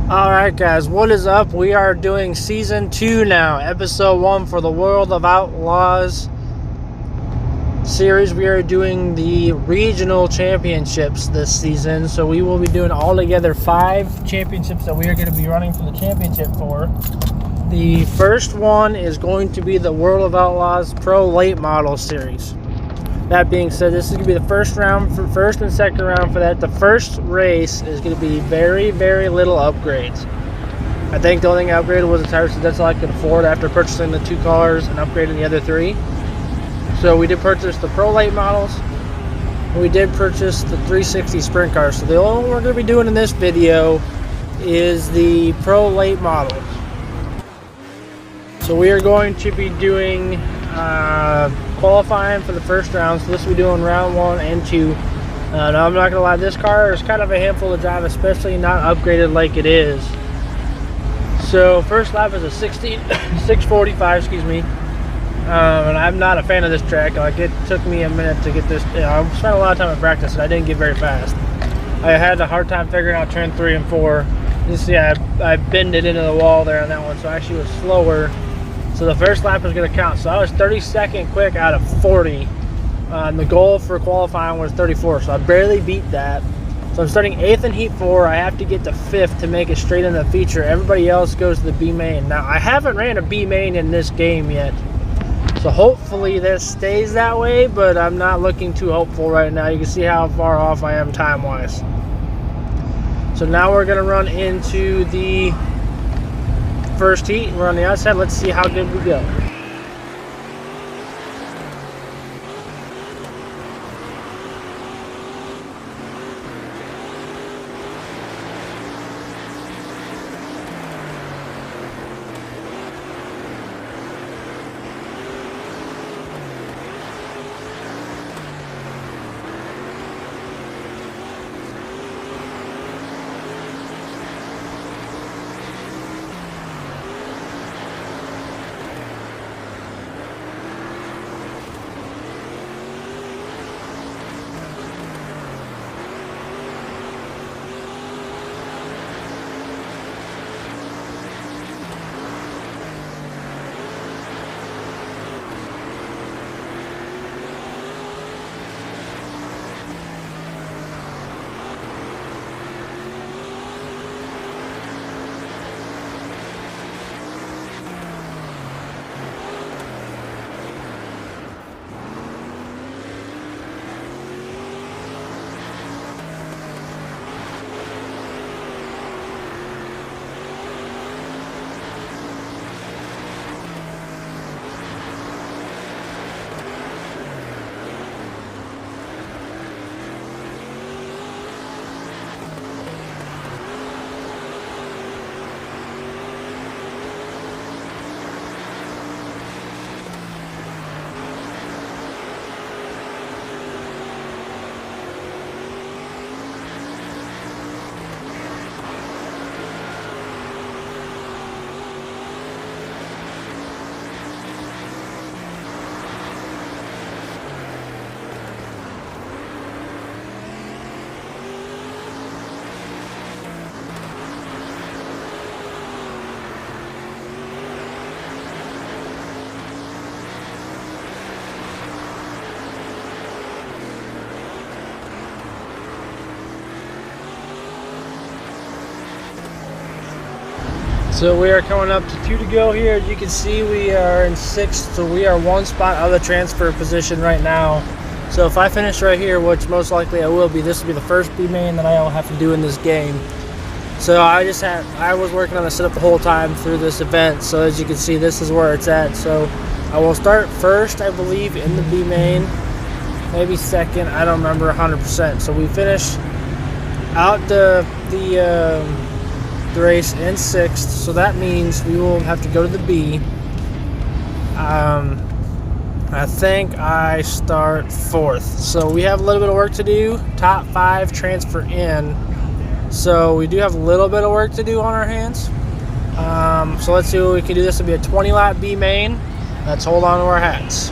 Alright guys, what is up? We are doing season 2 now, episode 1 for the World of Outlaws series. We are doing the regional championships this season, so we will be doing altogether 5 championships that we are going to be running for the championship for. The first one is going to be the World of Outlaws Pro Late Model series. That being said, this is going to be the first and second round for that. The first race is going to be very, very little upgrades. I think the only thing I upgraded was the tires, so that's all I could afford after purchasing the 2 cars and upgrading the other 3. So we did purchase the Pro Late models. And we did purchase the 360 sprint cars. So the only one we're going to be doing in this video is the Pro Late models. So we are going to be doing qualifying for the first round, so this will be doing round 1 and 2. Now I'm not gonna lie, this car is kind of a handful to drive, especially not upgraded like it is. So first lap is a 6:45, excuse me. And I'm not a fan of this track. Like, it took me a minute to get this. I spent a lot of time in practice and I didn't get very fast. I had a hard time figuring out turn 3 and 4. You see, I bended into the wall there on that one, so I actually was slower. So the first lap is going to count. So I was 32nd quick out of 40. And the goal for qualifying was 34, so I barely beat that. So I'm starting 8th in Heat 4. I have to get to 5th to make it straight in the feature. Everybody else goes to the B main. Now, I haven't ran a B main in this game yet. So hopefully this stays that way, but I'm not looking too hopeful right now. You can see how far off I am time-wise. So now we're going to run into the first heat. We're on the outside. Let's see how good we go. So we are coming up to 2 to go here. As you can see, we are in 6th, so we are 1 spot out of the transfer position right now. So if I finish right here, which most likely I will be, this will be the first B main that I will have to do in this game. So I was working on the setup the whole time through this event. So as you can see, this is where it's at. So I will start first, I believe, in the B main, maybe second. I don't remember 100%. So we finish out the race in 6th, so that means we will have to go to the B. I think I start 4th, so we have a little bit of work to do. Top 5 transfer in, so we do have a little bit of work to do on our hands. So let's see what we can do. This will be a 20 lap B main. Let's hold on to our hats.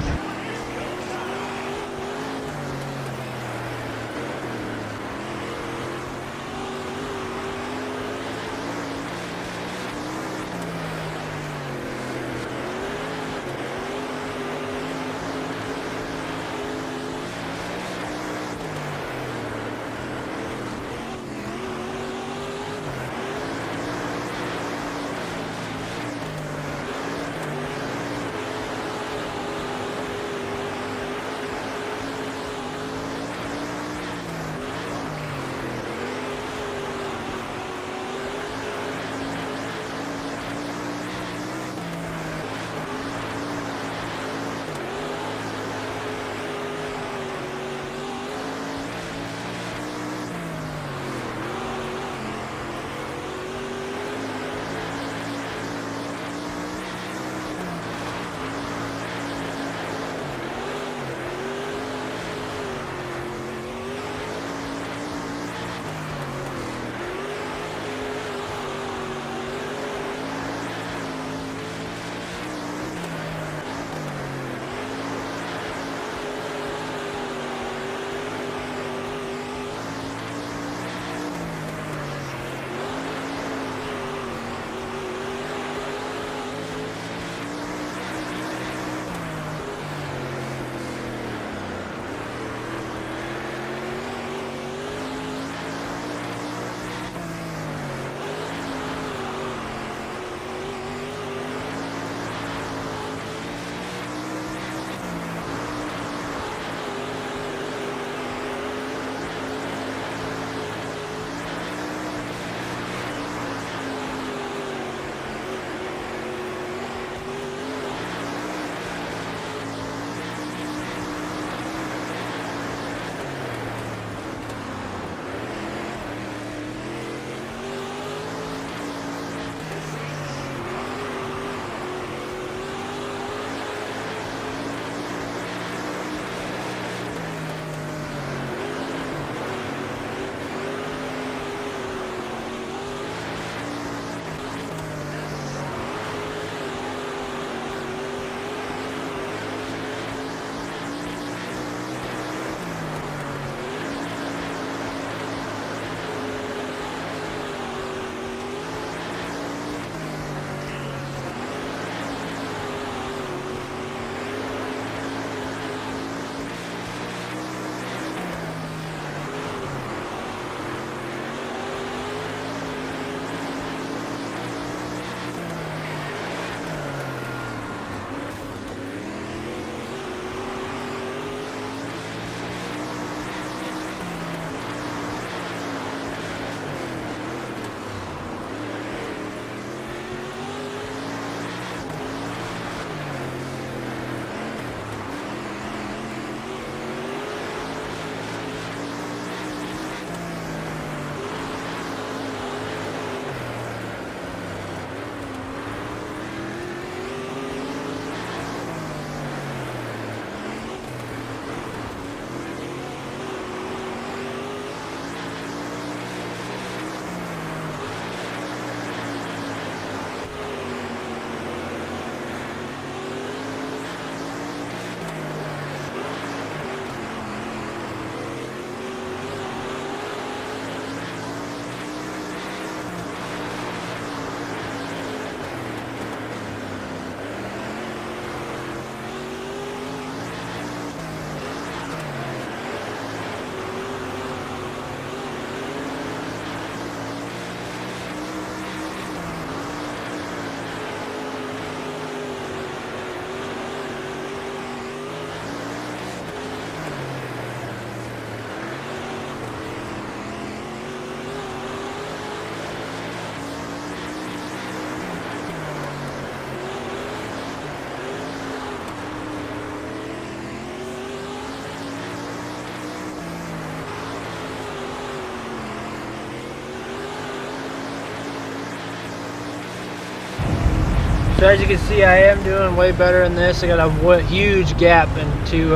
So as you can see, I am doing way better in this. I got a huge gap into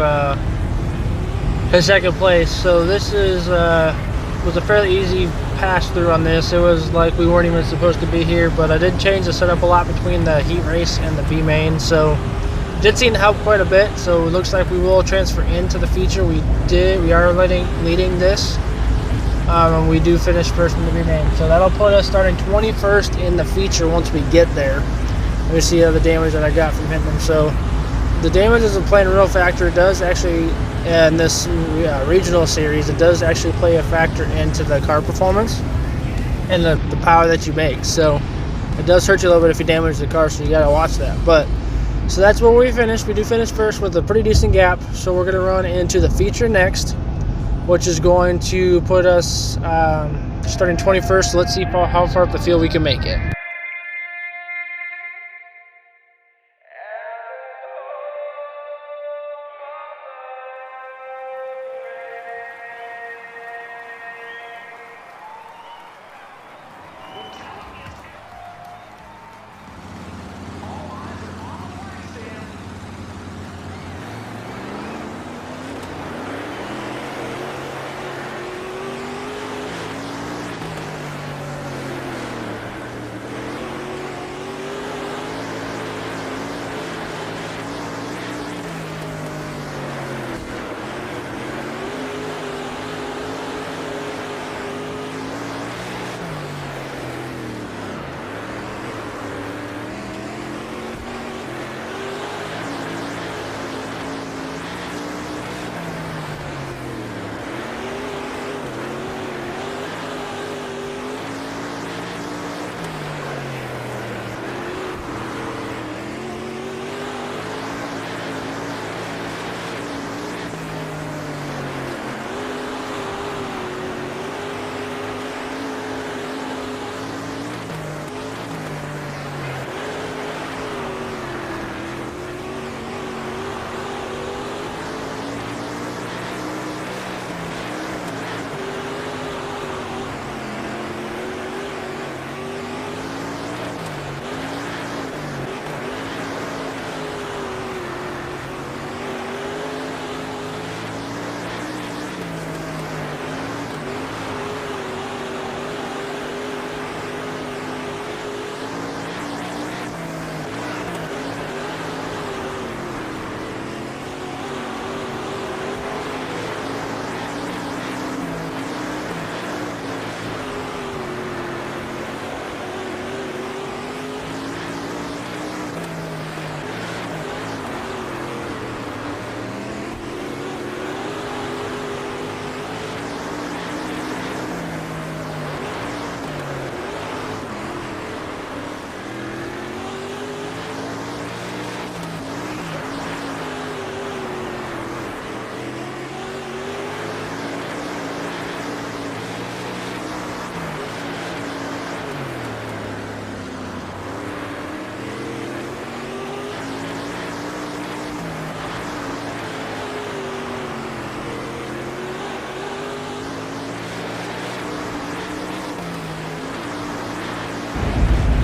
second place. So this is was a fairly easy pass through on this. It was like we weren't even supposed to be here, but I did change the setup a lot between the heat race and the B main, so it did seem to help quite a bit. So it looks like we will transfer into the feature. We are leading this, and we do finish first in the B main. So that'll put us starting 21st in the feature once we get there. Let me see the damage that I got from hitting them. So the damage is playing a real factor. It does actually, in this regional series, it does actually play a factor into the car performance and the power that you make. So it does hurt you a little bit if you damage the car, so you got to watch that. But so that's where we finished. We do finish first with a pretty decent gap. So we're going to run into the feature next, which is going to put us starting 21st. So let's see how far up the field we can make it.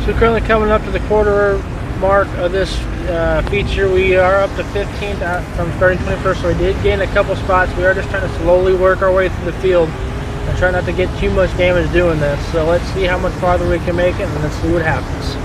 So currently coming up to the quarter mark of this feature. We are up to 15th from starting 21st, so we did gain a couple spots. We are just trying to slowly work our way through the field and try not to get too much damage doing this. So let's see how much farther we can make it, and let's see what happens.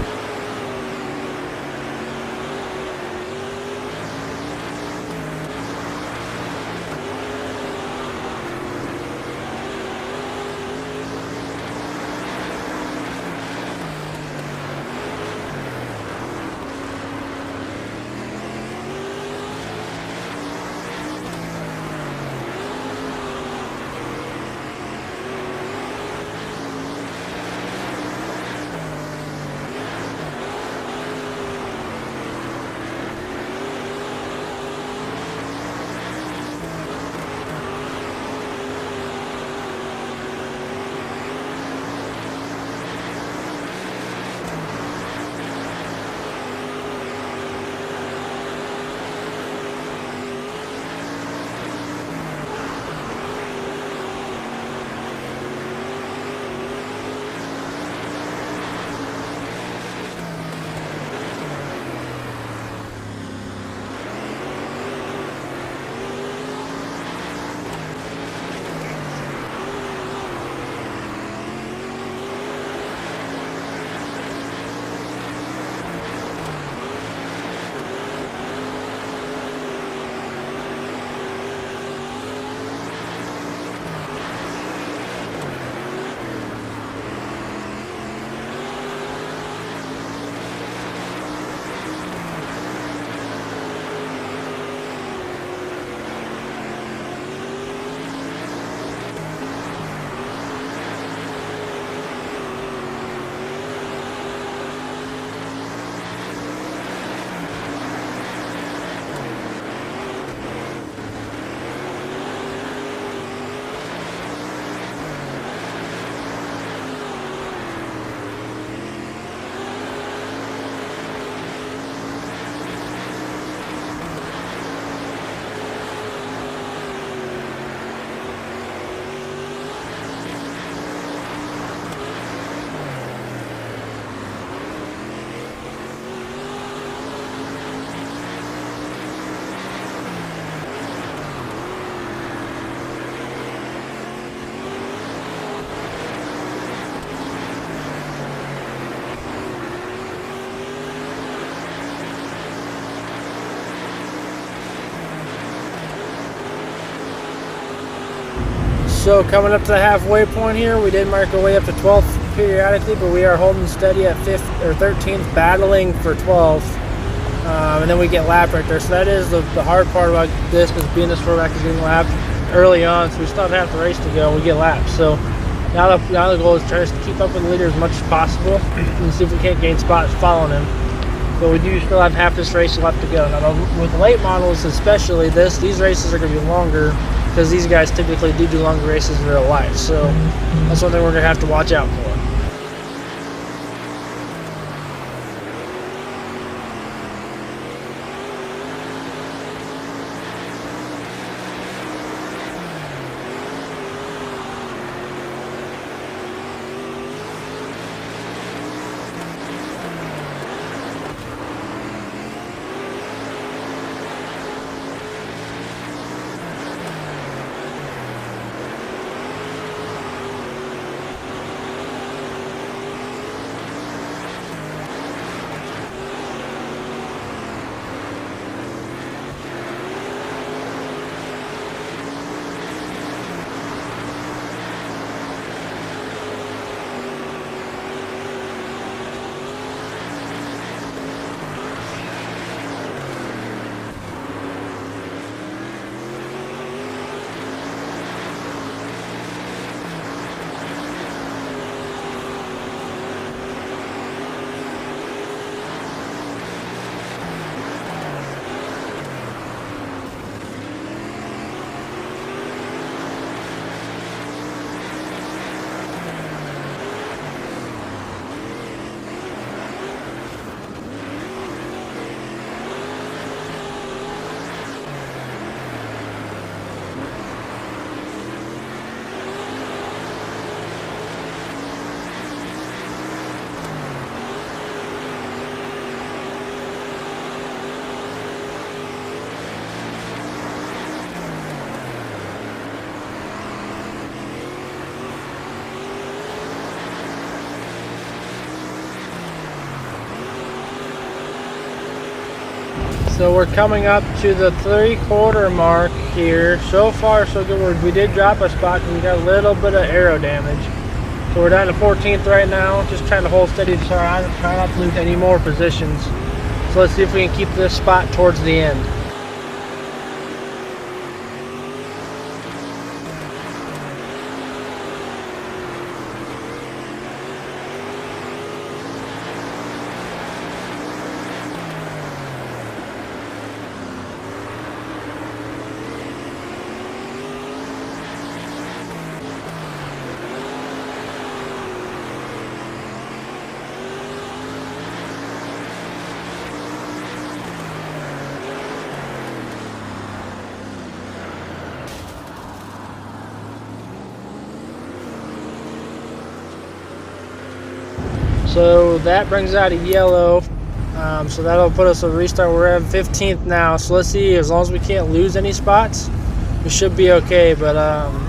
So coming up to the halfway point here, we did mark our way up to 12th periodically, but we are holding steady at 5th or 13th, battling for 12th. And then we get lapped right there. So that is the hard part about this, because being this far back is getting lapped early on, so we still have half the race to go and we get lapped. So now the goal is to try to keep up with the leader as much as possible and see if we can't gain spots following him. But we do still have half this race left to go. Now with the late models especially, these races are going to be longer, because these guys typically do longer races in real life. So that's one thing we're going to have to watch out for. So we're coming up to the 3/4 mark here. So far so good. We did drop a spot because we got a little bit of aero damage. So we're down to 14th right now, just trying to hold steady to try not to lose any more positions. So let's see if we can keep this spot towards the end. So that brings out a yellow, so that'll put us a restart. We're at 15th now, so let's see, as long as we can't lose any spots, we should be okay. But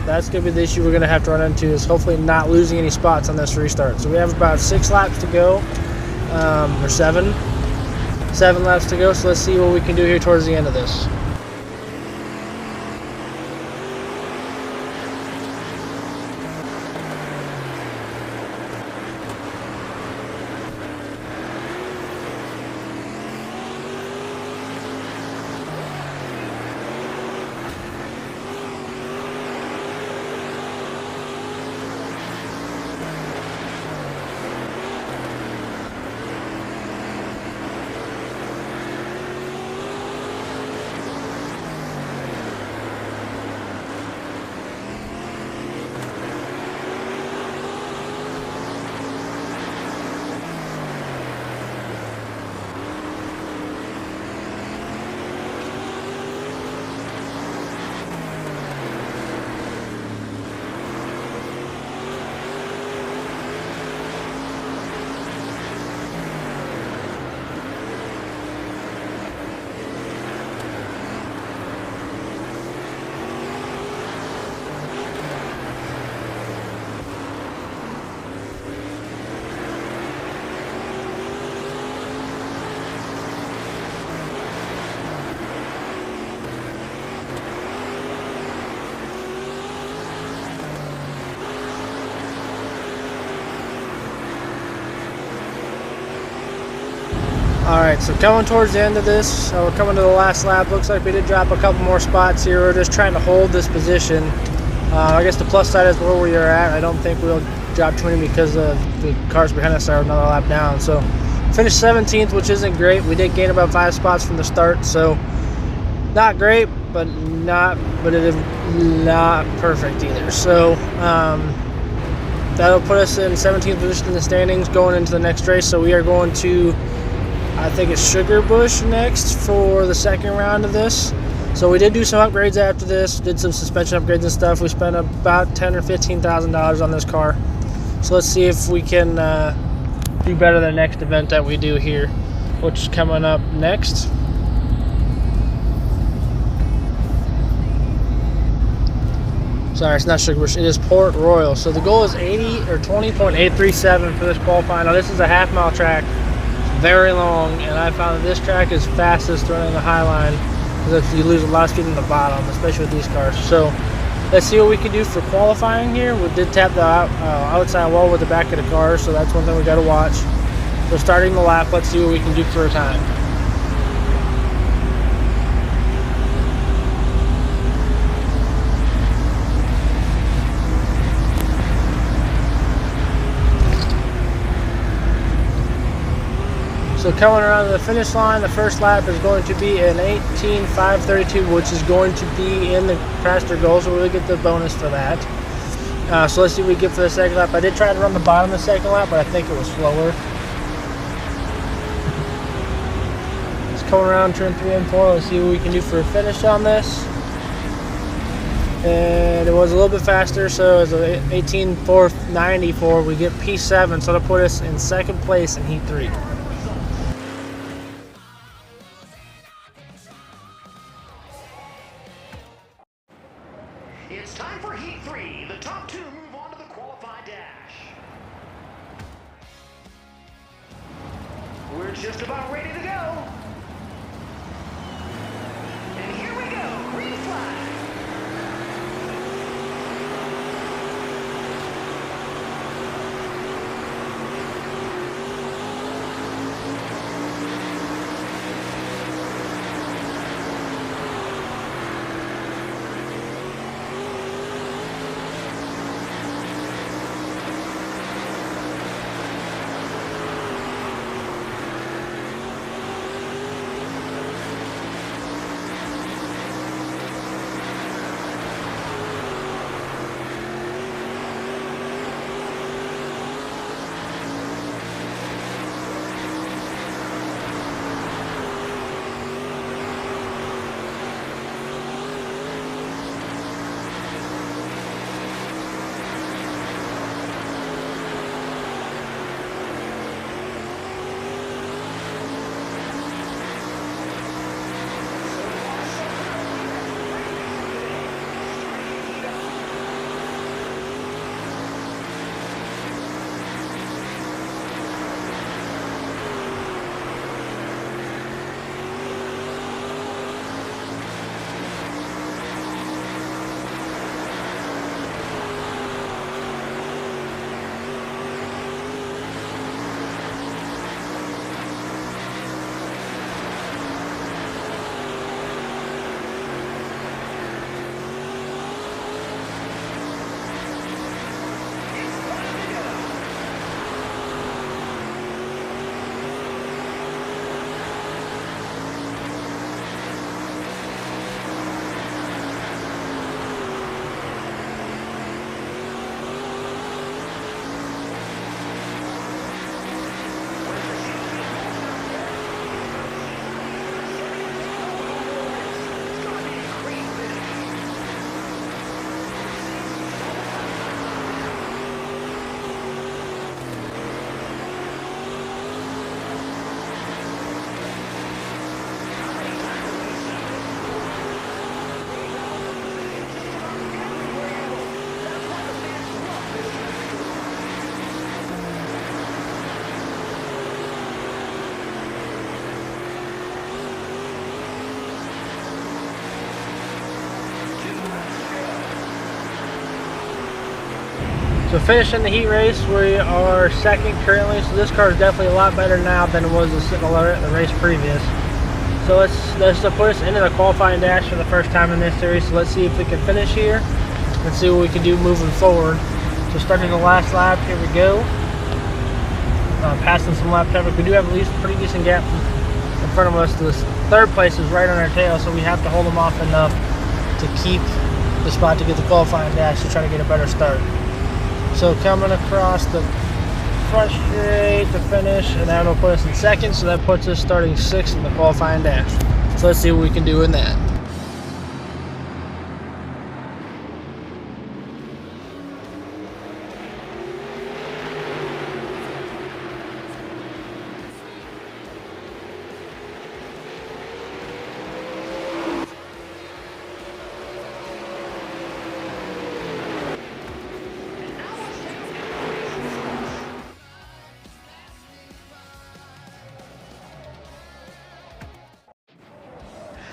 that's going to be the issue we're going to have to run into, is hopefully not losing any spots on this restart. So we have about 6 laps to go, or 7 laps to go, so let's see what we can do here towards the end of this. Alright, so coming towards the end of this, so we're coming to the last lap. Looks like we did drop a couple more spots here. We're just trying to hold this position. I guess the plus side is where we are at. I don't think we'll drop too many because the cars behind us are another lap down. So finished 17th, which isn't great. We did gain about 5 spots from the start, so not great, but it is not perfect either. So that'll put us in 17th position in the standings going into the next race. So we are going to, I think it's Sugar Bush next for the second round of this. So we did do some upgrades after this, did some suspension upgrades and stuff. We spent about $10,000 or $15,000 on this car. So let's see if we can do better the next event that we do here, which is coming up next. Sorry, it's not Sugar Bush, it is Port Royal. So the goal is 80 or 20.837 for this qualifying. Now this is a half-mile track, very long, and I found that this track is fastest running the high line because you lose a lot of speed in the bottom, especially with these cars. So let's see what we can do for qualifying here. We did tap the outside wall with the back of the car, so that's one thing we got to watch. So starting the lap, let's see what we can do for a time. So coming around to the finish line, the first lap is going to be an 18.532, which is going to be in the faster goal, so we'll get the bonus for that. So let's see what we get for the second lap. I did try to run the bottom of the second lap, but I think it was slower. Just coming around turn 3 and 4, let's see what we can do for a finish on this. And it was a little bit faster, so it was 18.494. We get P7, so that'll put us in second place in Heat 3. It's time for Heat 3. The top 2 move on to the qualified dash. We're just about ready to go. And here we go. Green flag. So finishing the heat race, we are second currently. So this car is definitely a lot better now than it was the race previous. So let's put us into the qualifying dash for the first time in this series. So let's see if we can finish here. Let's see what we can do moving forward. So starting the last lap, here we go. Passing some lap traffic. We do have at least a pretty decent gap in front of us. This third place is right on our tail, so we have to hold them off enough to keep the spot to get the qualifying dash to try to get a better start. So coming across the front straight to finish, and that'll put us in second, so that puts us starting sixth in the qualifying dash. So let's see what we can do in that.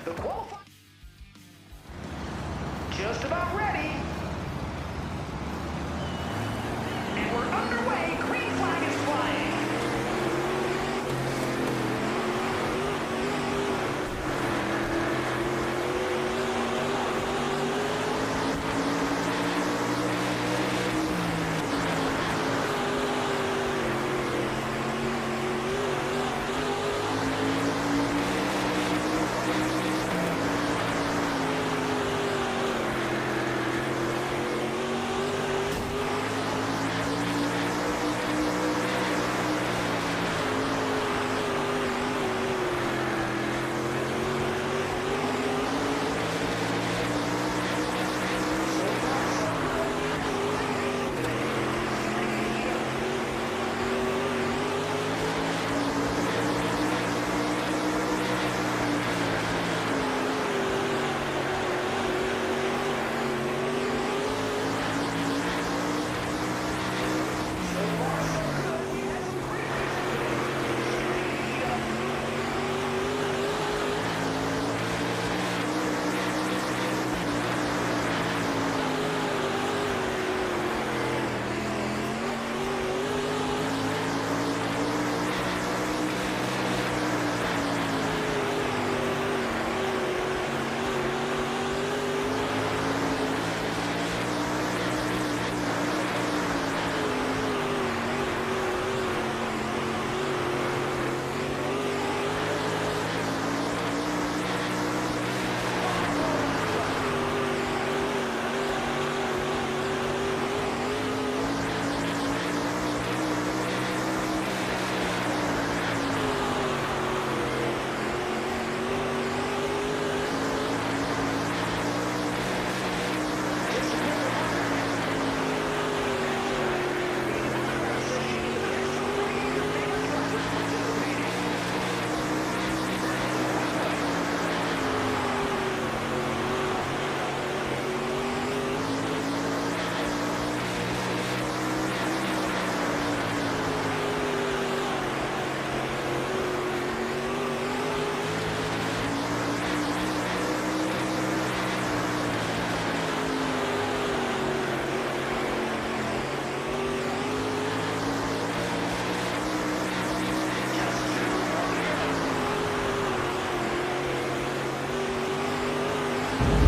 The qualifying just about ready. And we're underway. Green flag is flying.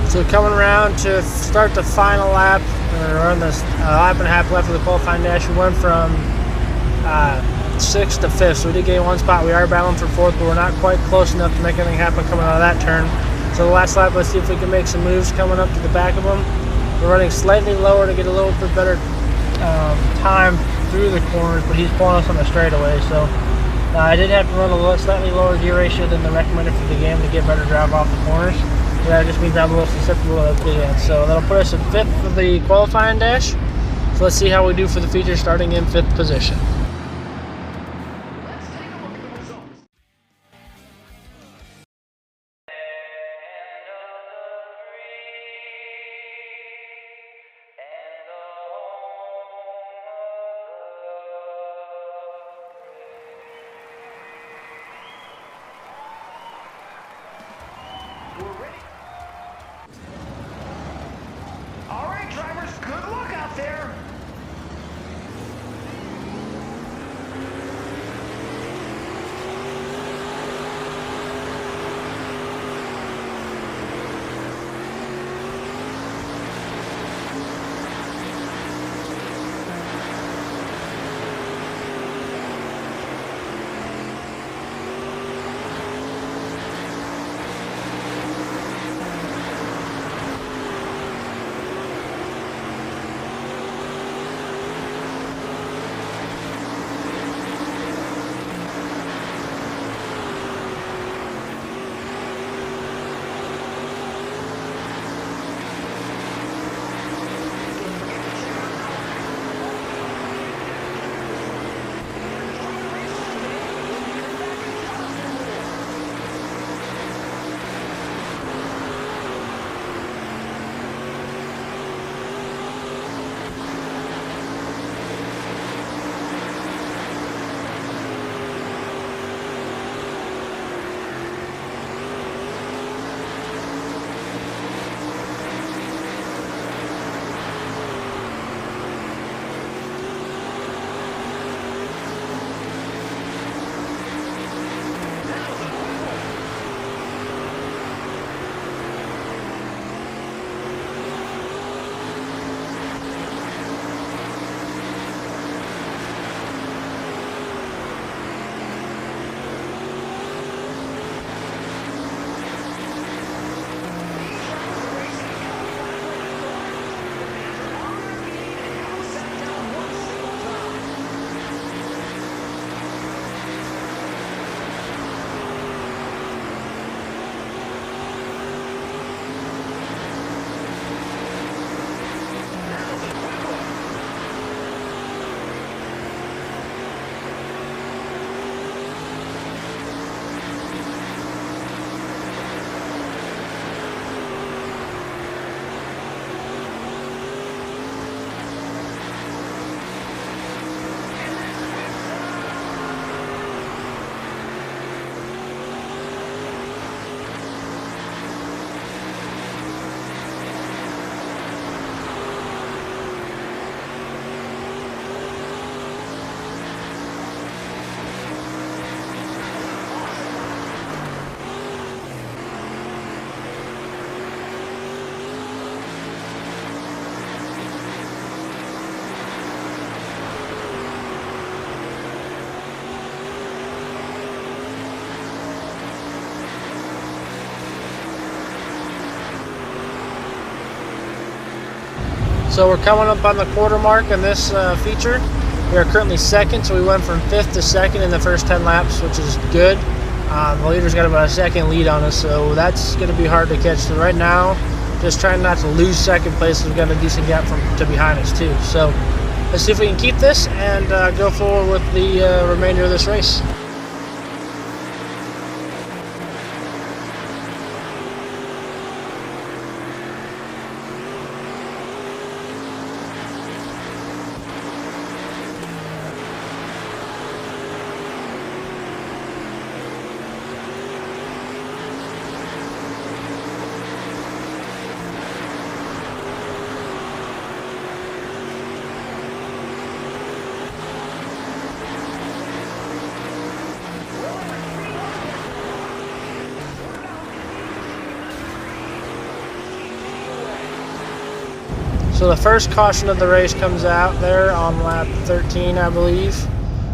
So coming around to start the final lap, or on this lap and a half left of the qualifying dash, we went from 6th to 5th, so we did gain one spot. We are battling for 4th, but we're not quite close enough to make anything happen coming out of that turn. So the last lap, let's see if we can make some moves coming up to the back of them. We're running slightly lower to get a little bit better time through the corners, but he's pulling us on the straightaway, so I did have to run a slightly lower gear ratio than the recommended for the game to get better drive off the corners. But that just means I'm a little susceptible to the end. So that'll put us in 5th for the qualifying dash. So let's see how we do for the feature starting in 5th position. Let's take a look at the results. We're ready. All right, drivers, good luck out there. So we're coming up on the quarter mark in this feature. We are currently second, so we went from 5th to 2nd in the first 10 laps, which is good. The leader's got about a second lead on us, so that's going to be hard to catch. So right now, just trying not to lose second place. We've got a decent gap to behind us too. So let's see if we can keep this and go forward with the remainder of this race. So the first caution of the race comes out there on lap 13, I believe.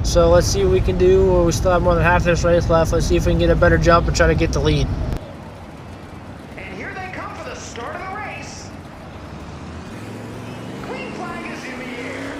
So let's see what we can do. We still have more than half this race left. Let's see if we can get a better jump and try to get the lead. And here they come for the start of the race. Green flag is in the air.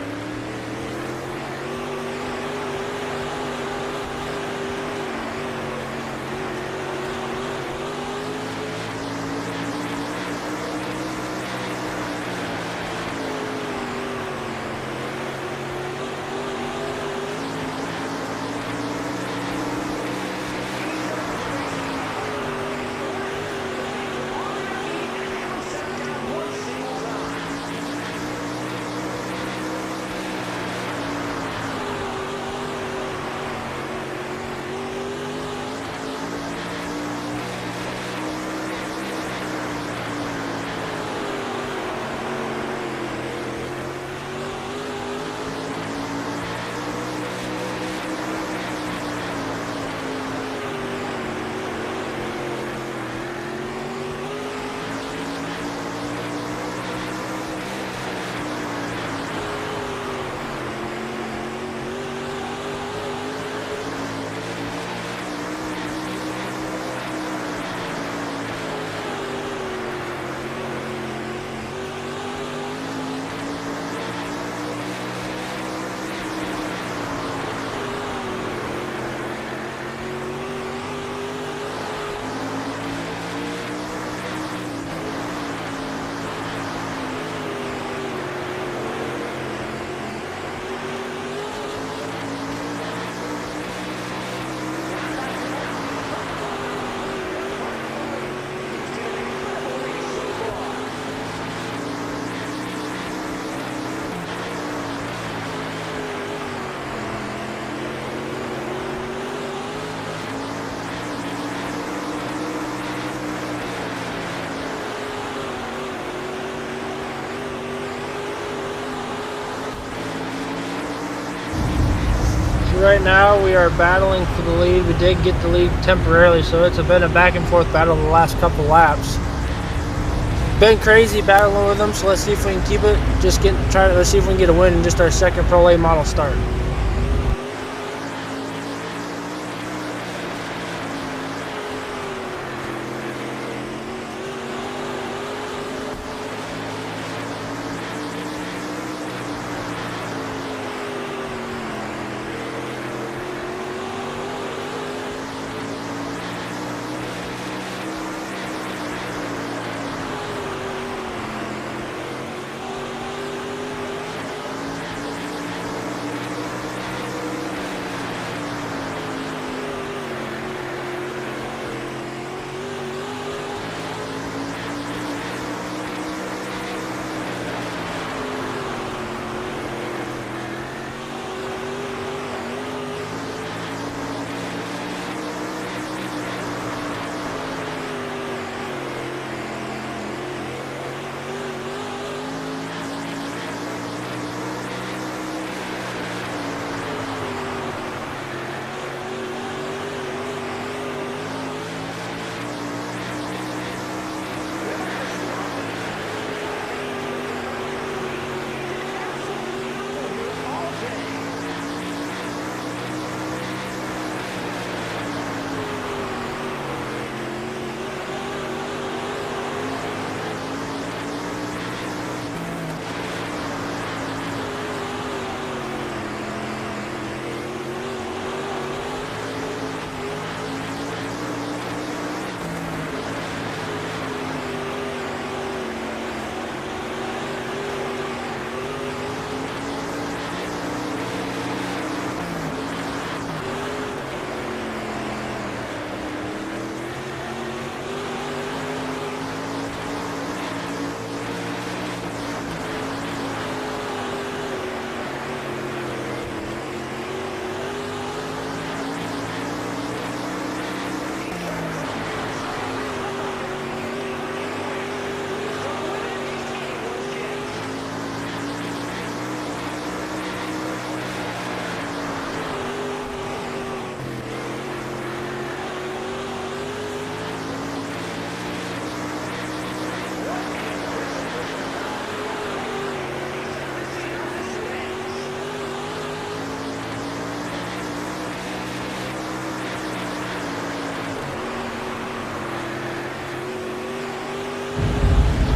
Right now we are battling for the lead. We did get the lead temporarily, so it's been a back and forth battle the last couple laps. Been crazy battling with them, so let's see if we can keep it. Let's see if we can get a win in just our second Pro A model start.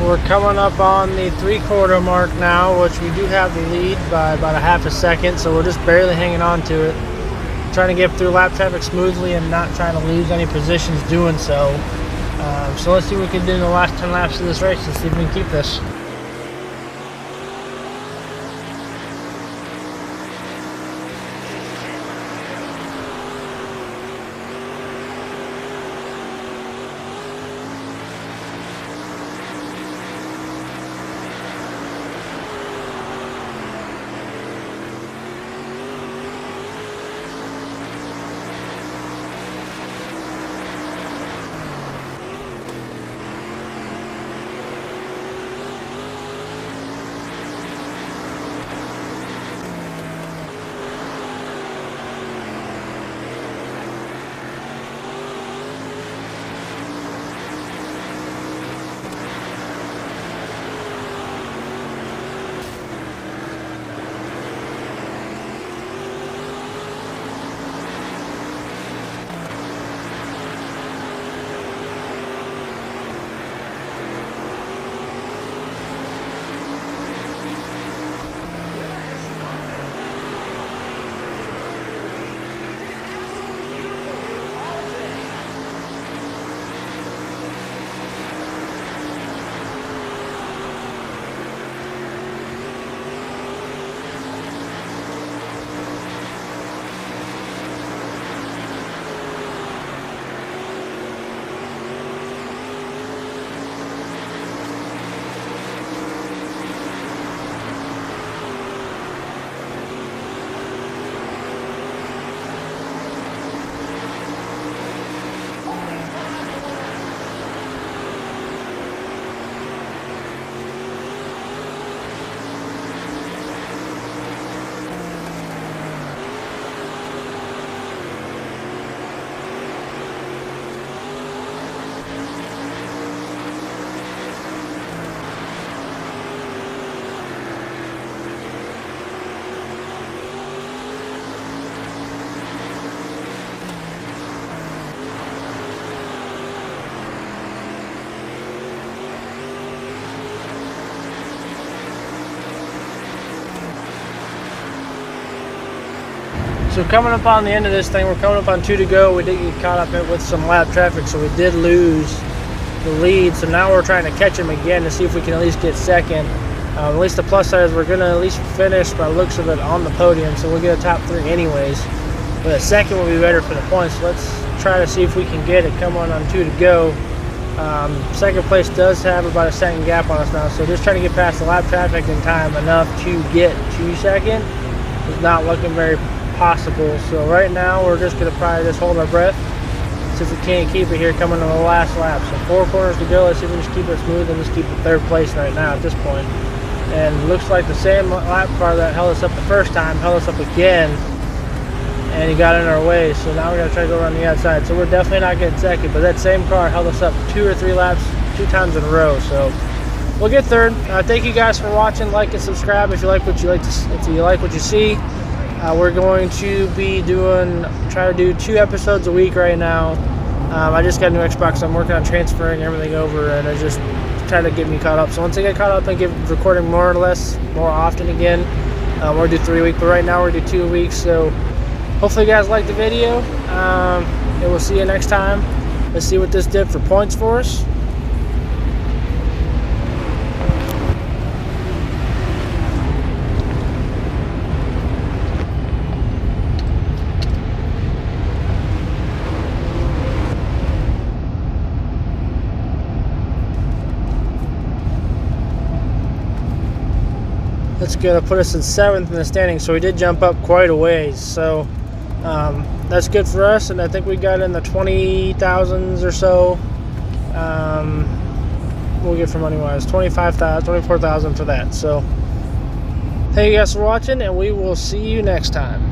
We're coming up on the 3/4 mark now, which we do have the lead by about a half a second, so we're just barely hanging on to it. Trying to get through lap traffic smoothly and not trying to lose any positions doing so. So let's see what we can do in the last 10 laps of this race and see if we can keep this. So coming up on the end of this thing, we're coming up on 2 to go. We did get caught up with some lap traffic, so we did lose the lead. So now we're trying to catch him again to see if we can at least get second. At least the plus side is we're going to at least finish, by the looks of it, on the podium. So we'll get a top 3 anyways. But a second will be better for the points. So let's try to see if we can get it. Come on 2 to go. Second place does have about a second gap on us now. So just trying to get past the lap traffic in time enough to get to second is not looking very possible. So right now we're just going to probably just hold our breath, see if we can't keep it here coming to the last lap. So 4 corners to go. Let's see if we can just keep it smooth and just keep it 3rd place right now at this point. And it looks like the same lap car that held us up the first time held us up again, and he got in our way. So now we're going to try to go around the outside. So we're definitely not getting second, but that same car held us up 2 or 3 laps 2 times in a row. So we'll get 3rd. Thank you guys for watching. Like and subscribe if you like what you see. We're going to be try to do 2 episodes a week right now. I just got a new Xbox, so I'm working on transferring everything over, and I just try to get me caught up. So once I get caught up and get recording more often again, we're going to do 3 a week, but right now we're going to do 2 a week. So hopefully you guys liked the video, and we'll see you next time. Let's see what this did for points for us. That's going to put us in 7th in the standings, so we did jump up quite a ways. So that's good for us, and I think we got in the 20,000s or so. We'll get for money-wise 25,000, 24,000 for that. So thank you guys for watching, and we will see you next time.